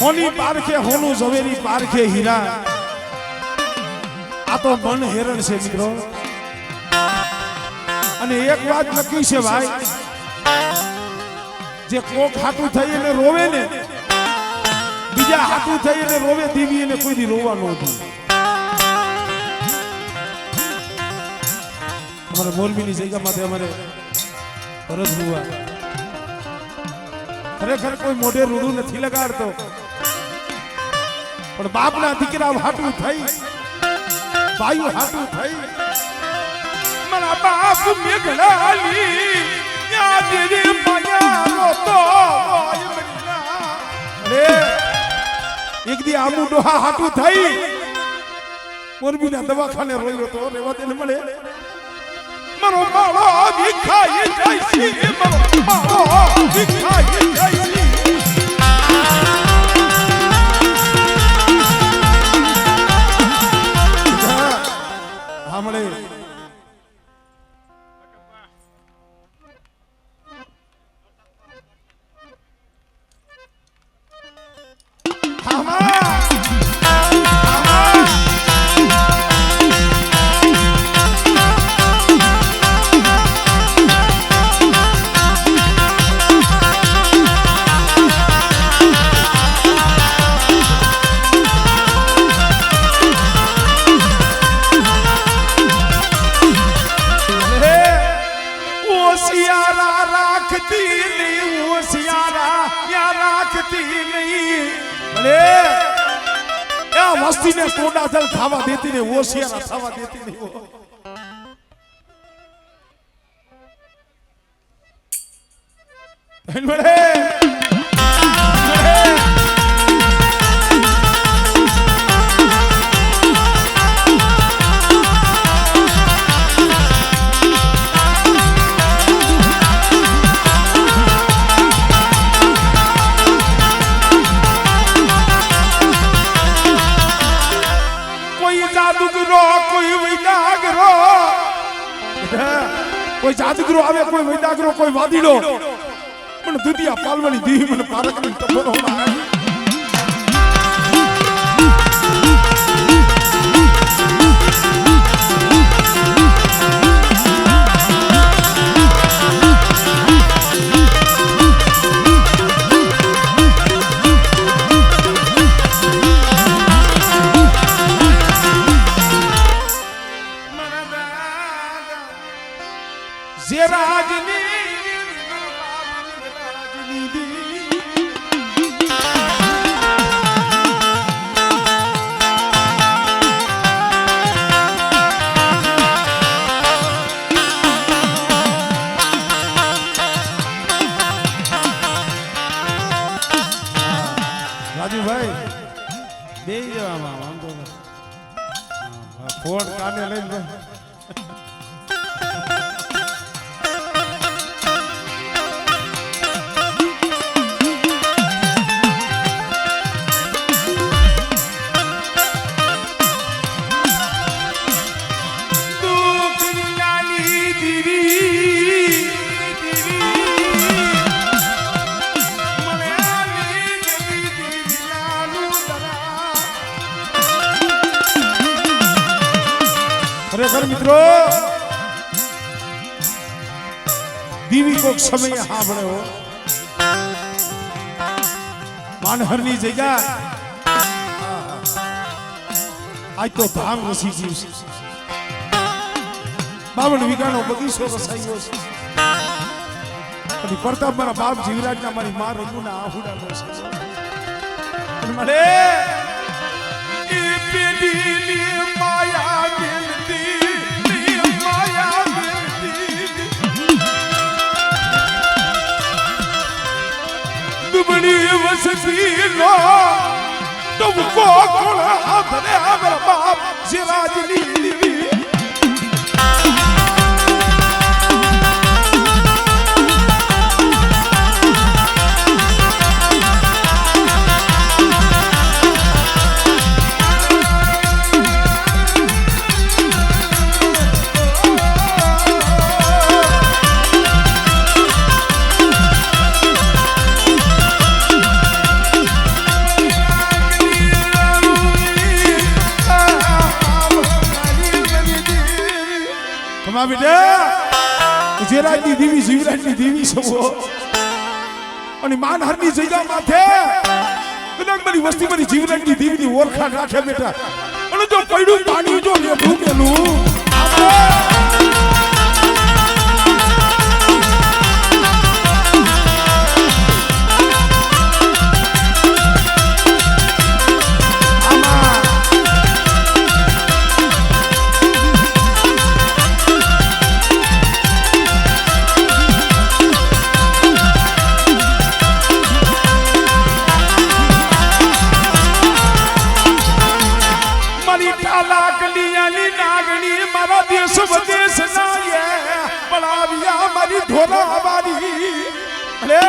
હોની પારખે હોનું ઝવેરી પારખે હીરા આ તો મન હેરણ છે મિત્રો અને એક વાત નક્કી છે ભાઈ જે કોક હાટું થઈ અને રોવે ને બીજા હાટું થઈ અને રોવે દીવી એને કોઈ દી રોવા નહોતું અમારે મોરબીની જગ્યામાંથી અમારે ભરત હુવા ખરેખર કોઈ મોઢે રૂડું નથી લગાડતો પણ બાપના દીકરા હાટું થઈ ભાઈઓ હાટું થઈ મારા બાપ મેઘલાલી યાદ રે માયા તો અરે એક દી આમુ ડોહા હાટું થઈ મોરબીના દવાખાને રોયો તો રેવા તેને મળે મારો માળો વિખાઈ જાય છે મારો માળો વિખાઈ જાય છે हमले मस्ती ने टोडा जल खावा देती ने वो सियारा खावा देती नहीं वो बड़े कोई जादूगरो आवे कोई वैदागरो कोई वादीलो मन दुतिया पालवानी दी मन पारक में टपोरो मार राजू भाई दे फोन काने ले खरेखर मित्रों दीवी को समय हांभळे हो मानहरनी जग्या आज तो धाम वसी गયું છે 52 વીઘાનો બગીચો વસાયો છે અને પ્રતાપ મારા બાપ જીવરાજના મારી માં રઘુના આહુડાનો છે મને એ પેડીની માયા बड़ी वसती लो तुमको कोड़ा अपने मेरा बाप जिराजनी માં બેટા જેરાજની દેવી જીવરાજની દેવી સવો અને માનહરની જગ્યા માથે કદાચ મારી વસ્તી મારી જીવરાજની દેવીની ઓળખાણ રાખે બેટા અને જો પડ્યું પાણી જો લે ભૂકેલું स्वदेश नाये पड़ाविया हमारी ढोला हमारी अरे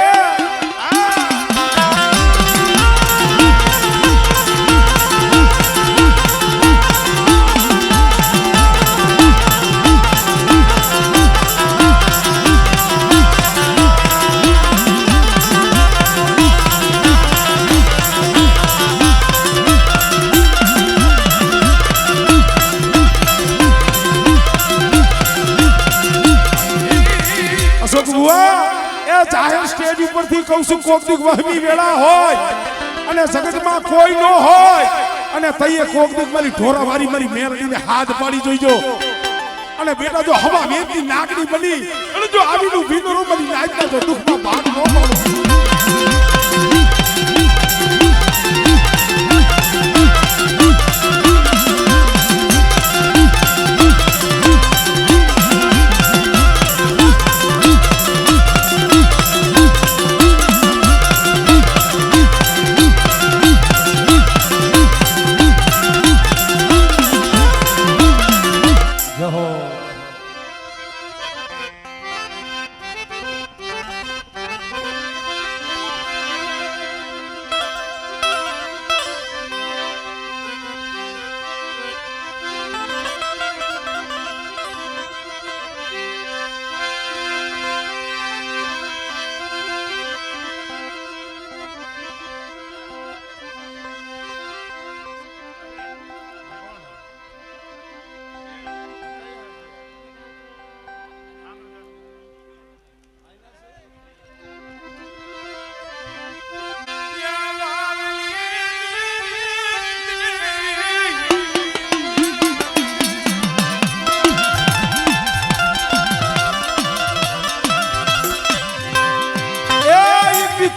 જાહેર સ્ટેજ ઉપરથી કહું છું કોક દીક વહમી વેળા હોય અને જગતમાં કોઈ ન હોય અને તઈએ કોક દીક મારી ઢોરા વારી મારી મેરડીને હાથ પાડી જોઈજો અને બેટા જો હવા વેચની નાગડી બની અને જો આવીનું ભીગરો બની નાચતા જો દુઃખમાં ભાગ ન પાડો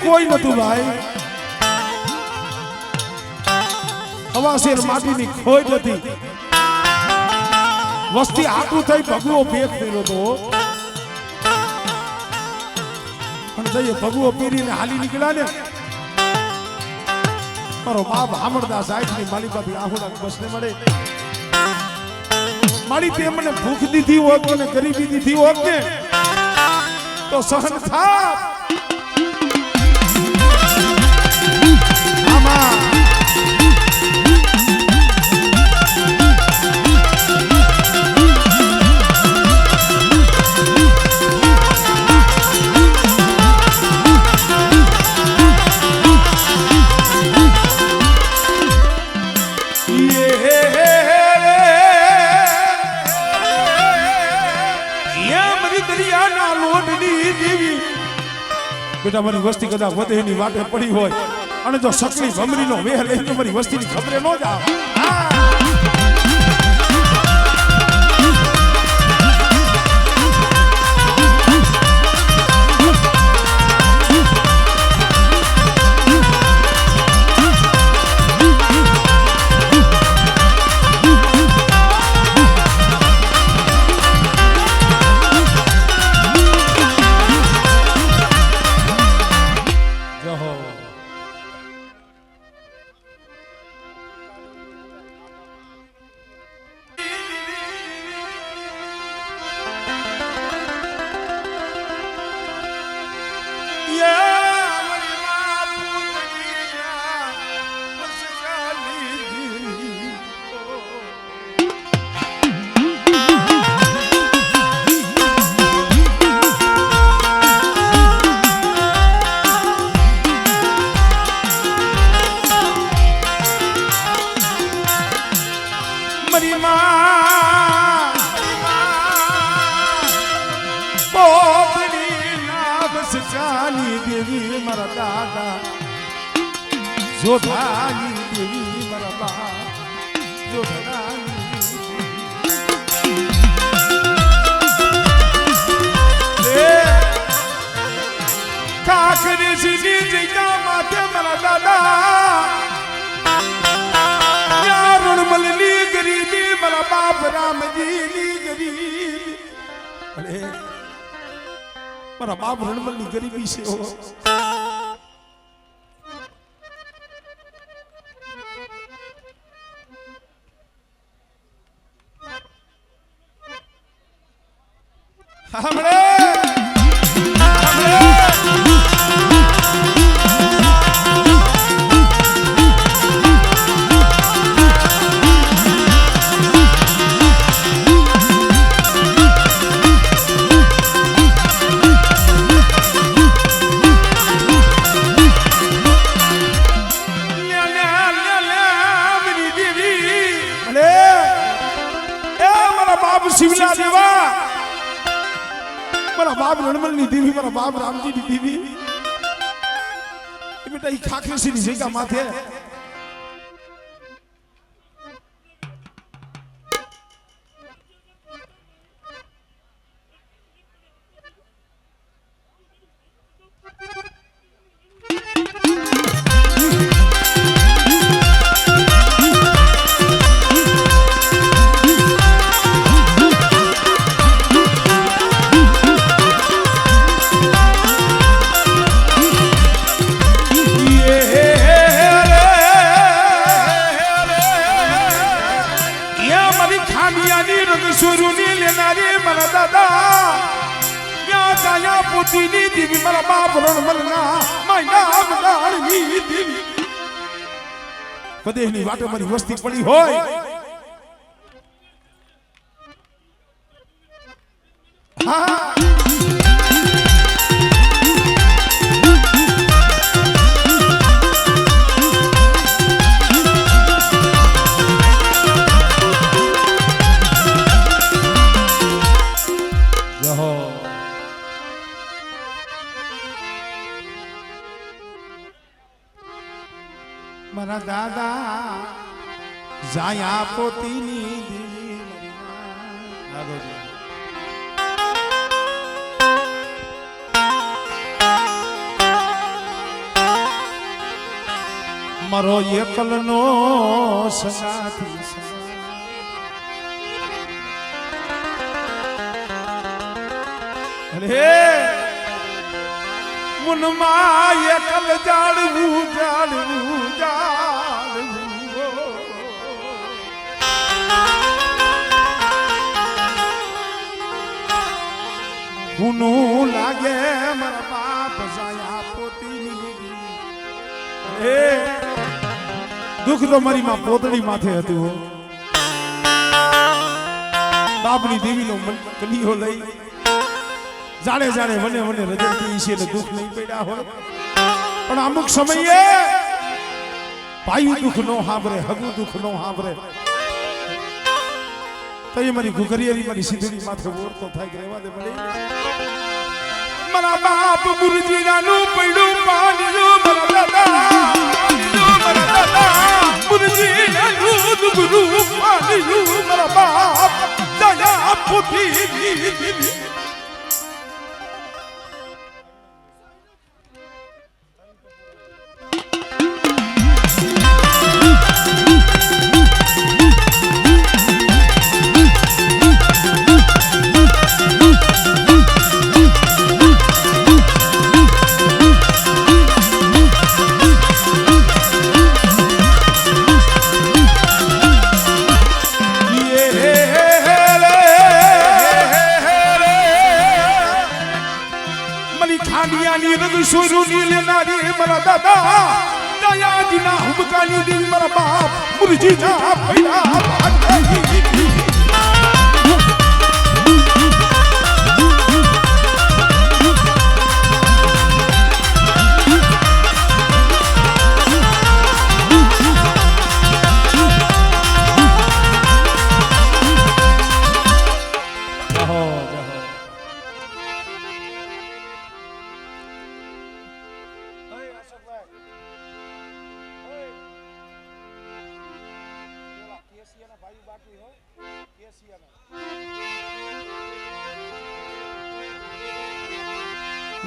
કોઈ નતું ભાઈ હવાશેર માટીની ખોટ હતી વસ્તી આટું થઈ ભગવો ભેખ ફેર્યો તો પણ જઈએ ભગવો પહેરીને હાલી નીકળ્યા ને મારો બાપ હામરદાસ આઠની માલિકાથી આહોડા બસને મળે મારી તે મને ભૂખ દીધી હોત મને ગરીબી દીધી હોત ને તો સહન થાત બેટા મારી વસ્તી કદાચ વધે એની વાટે પડી હોય અને જો સકલી ભમરીનો વેહ લઈને મારી વસ્તીની ખબરે ન જાવ મારા દાદા જોધાની દેવી મારા બા જોધાની કાકરી સીધી જગ્યા માથે મારા દાદા યાર મલની ગરીબી મારા બાપ રામજીની ગરીબી અરે મારા બાપ રણમલની ગરીબી છે હમણે શિવલા દેવા મારા બાપ રણમલની દેવી મારા બાપ રામજીની દેવી એ બેટા ઈ ખાખેસીની જગ્યા માથે મારા બાપ રણમલના માયના મદાળની દેવી કદેની વાટે મારી વસ્તી પડી હોય હા મારા દાદા જાયા પોતીની દેવી મારો એકલનો સંગાથી અરે મનમાં એકલ જાળવું જાળવું જાળવું હુનું લાગે મારા બાપ જાયા પોતીની એ દુઃખ તો મારી માં પોતળી માથે હતું બાપની દેવીનો કલીઓ લઈ જાણે જાણે વને વને રજડતી છે ને દુઃખ નહીં પડ્યા હોય પણ અમુક સમયે ભાઈ દુઃખ નો સાંભળે હગું દુઃખ નો સાંભળે તો એ મારી ઘુઘરિયારી મારી સીધડી માથે ઓરતો થાય કે રહેવા દે પડી મારા બાપ મુરજીનાનું પડ્યું પાણીનું મારા દાદા મુરજીનાનું દુબરું પાણીનું મારા બાપ દયા પોતી મારા દાદા દયાજીના હુમકાની દેવી મારા બાપ મુરજીના ભૈયા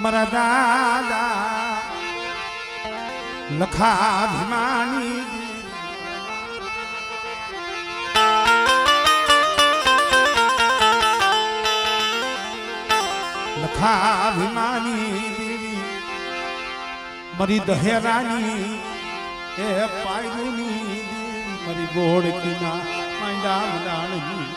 મારા દાદા લખાભિમાની લખાભિમાની દેવી મારી દહેરાની એ પાયરુની દેવી મારી બોડકીના માંડા મંડાણી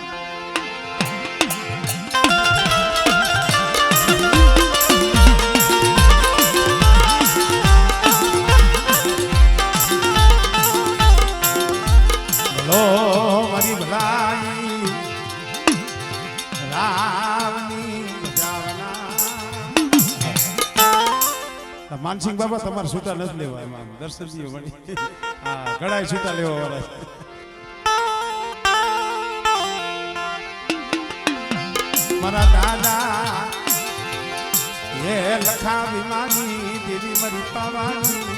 મારી ભલાઈ રાવની માનસિંહ બાબા તમારે છૂટા નથી લેવા એમાં દર્શન દીઓ મળી હા ઘડાય છૂટા લેવા વાળા મારા દાદા એ લખા વિમાની દેવી મારી પાવાની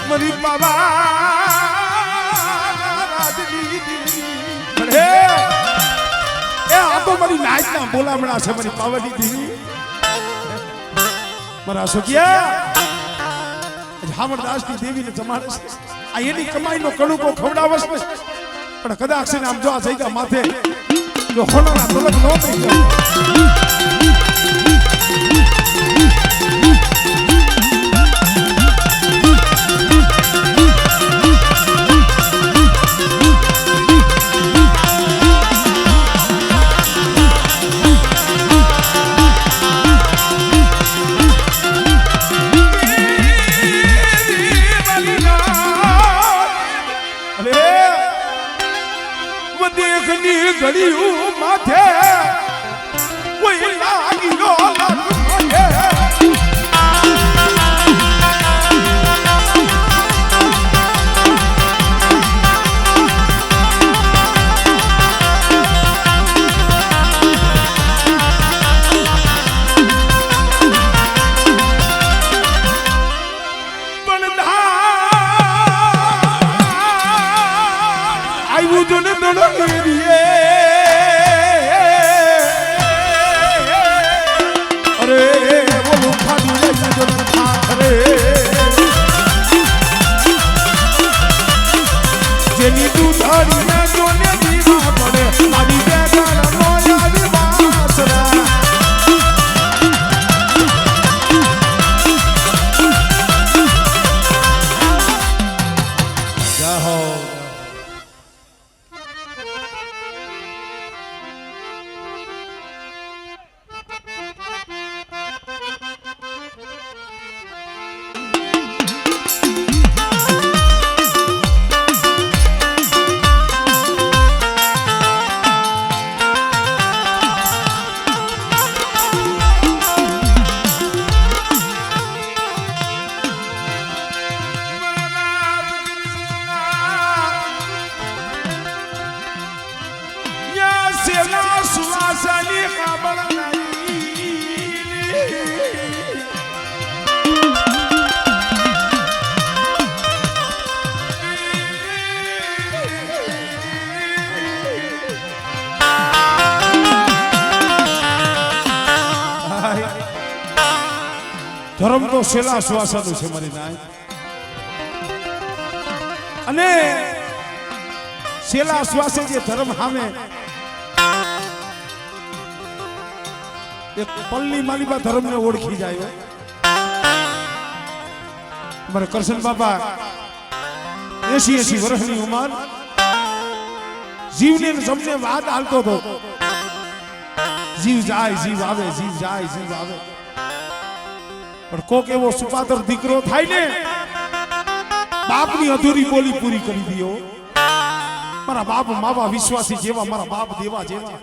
મારી બાબા એ આ તો મારી નાચના બોલામણા છે મારી પાવાની દેવી મારા સુખિયા હામરદાસની દેવીને જમાડે છે આ એની કમાઈનો કડુકો ખવડાવસ પણ કદાચ છે ને આમ જો આ જગ્યા માથે જો હોનાના તલક ન થઈ જાય ઘડિયું માથે કોઈ લાગ્યો આવ્યું જો ને દડો જેની તું ધડીને જોને દીવા પડે મારી બેગર નો યાદ વાસરા જાહો સુવાસની ખબર ધર્મ તો સેલા સુવાસાનું છે મારી નાય અને સેલા સુવાસે જે ધર્મ સામે એક પલ્લી માલીબા ધર્મને ઓળખી જાય મારે કરશન બાપા 80 વર્ષની ઉંમર જીવને જમને વાત હાલતો હતો જીવ જાય જીવ આવે જીવ જાય જીવ આવે પણ કોક એવો સુપાતર દીકરો થાય ને બાપની અધૂરી બોલી પૂરી કરી દીયો મારા બાપ માવા વિશ્વાસી જેવા મારા બાપ દેવા જેવા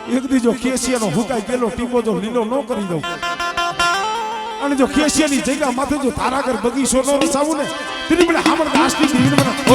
એક દી જો કેસિયાનો હુકાઈ ગયેલો ટીપો જો લીલો ન કરી દઉં અને જો કેસિયાની જગ્યા માથે જો તારાગર બગીચો ન રસાવું ને તેની મને હામર દાસની દીવીને મને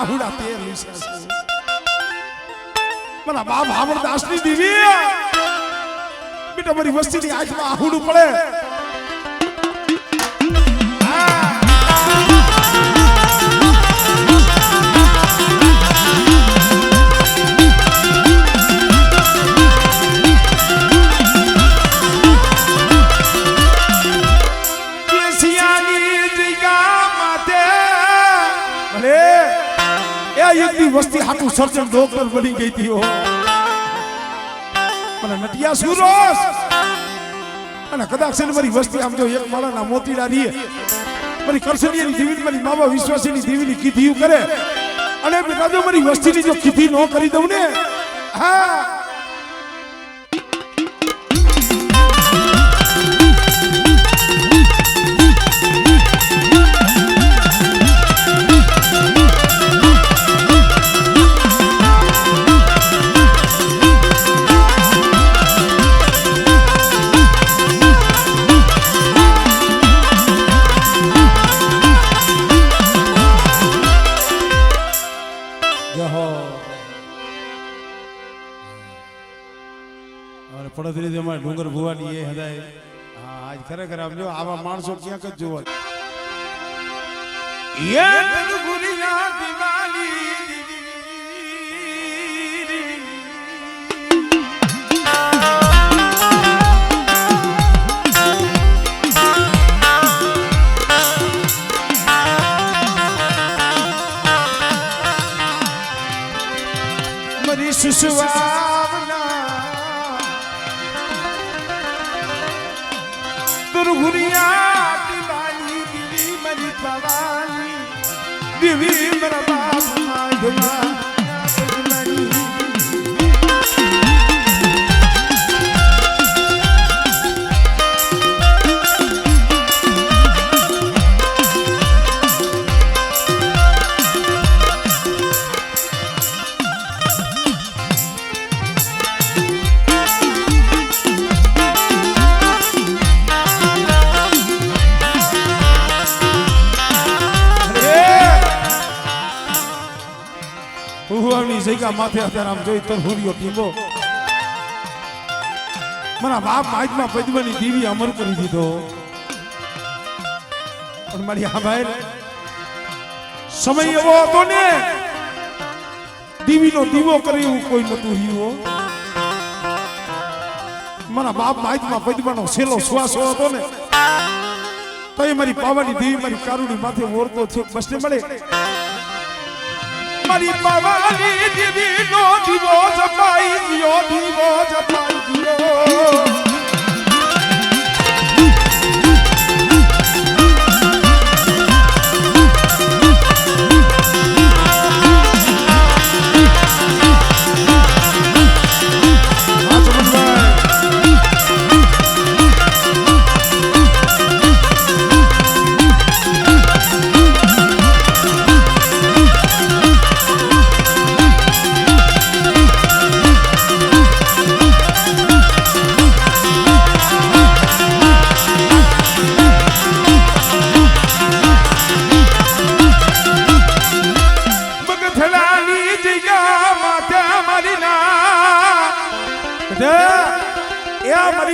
આહુડા તેર વિશ્વાસ મને બાપ હામર દાસની દીવી બેટા મારી વસ્તીની આંખમાં આહુડું પડે વસ્તી હાટું સર્જન ડોક્ટર બની ગઈ હતી મને નટિયા સુરોસ અને કદાચ છે મારી વસ્તી આમ જો એક માળાના મોતીડા રીએ મારી કરસડિયાની દેવી મારી મામા વિશ્વાસીની દેવીની કીધી કરે અને બેટા જો મારી વસ્તીની જો કીધી ન કરી દઉં ને હા પડતરી અમારે ડુંગર ભુવાની એ હદાય હા આજ ખરેખર આમ જો આવા માણસો ક્યાંક જ જોવા મરી સુસવાવના ગુરિયા દિવાળી દિવી મરી પવાની દિવી મરા બાપ માધવા જગ્યા માથે અત્યારે આમ જોઈ તરહુરીઓ ટીંબો મારા બાપ આજમાં પદ્મની દેવી અમર કરી દીધો પણ મારી આ ભાઈ સમય એવો હતો ને દીવીનો દીવો કરે એવું કોઈ નતું રહ્યું મારા બાપ આજમાં પદ્મનો છેલ્લો શ્વાસ હતો ને તો એ મારી પાવાની દેવી મારી કારુણી માથે ઓરતો છે બસને મળે મારી પાવાની દેવી નો દીવો જપાઈ ગયો દીવો જપાઈ ગયો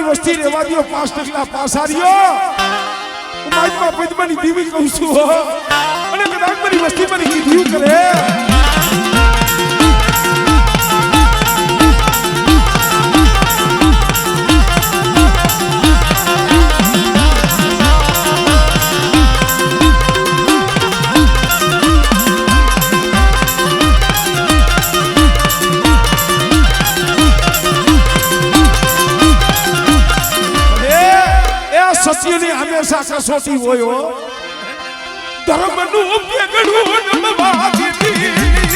વસ્તી રેવા દો 5 ટકલા પાસારીઓ મારી પદ્મની દેવી કહું છું અને કદાચ મારી વસ્તી મને કીધું કરે સત્યની હંમેશા કસોટી હોય ધર્મનું પેગડું નમવા દેતી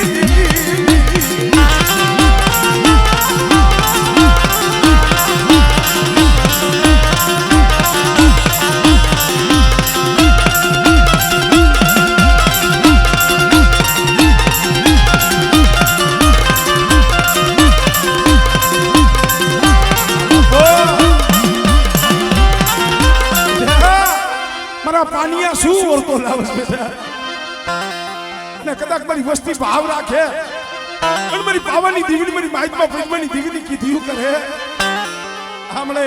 પાણીયા શું ઓરતો લાવસ બેટા અને કદાચ મારી વસ્તી ભાવ રાખે અને મારી પાવાની દીવીની મારી માહિતમાં પદ્મની દીવીની કીધું કરે હમણે